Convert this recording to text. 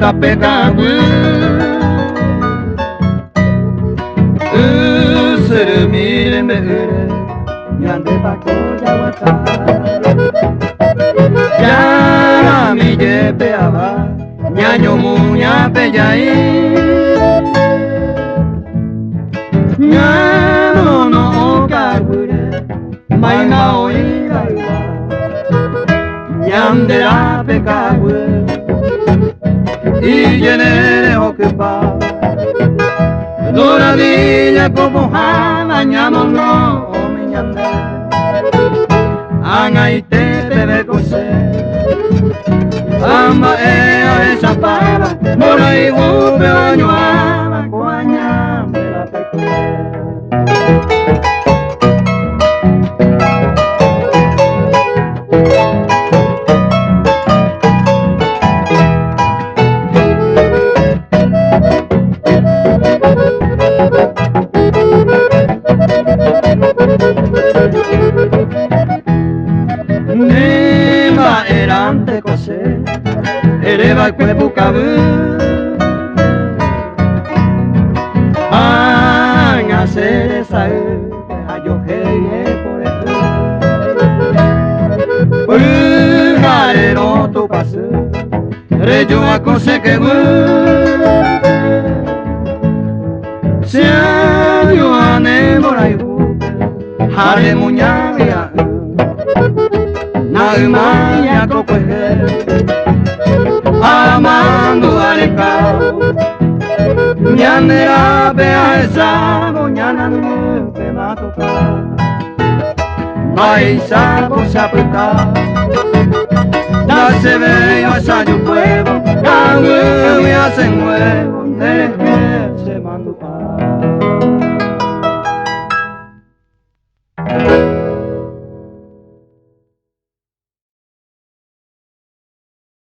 ta pecado Usuru mire me ure Nyande bako jawata Ya mi jepe aba Nyanyo mu nyape jai Nyano no okagure Mai mao iraiwa Nyande la pecado Y yenere ocupa Dora villa como jama Nyamo no mi nyande Angai te bebe kose Amba ea esa pava Mora y upe oñuama Kuanyambe la pecado Neba erante kose Ereba kwe bukabu Anga se sae Ayo heye por el Ugare no tu pasu Reyo a kose que bu Se ayo ane morai bu Hare muñavia Naumaya kokohe Amando arecao Nyanera bea esa Moñana no te va a tocar Maisa saputa Da se ve a sayo fuego Gangu me hacen huevo Deje se manduca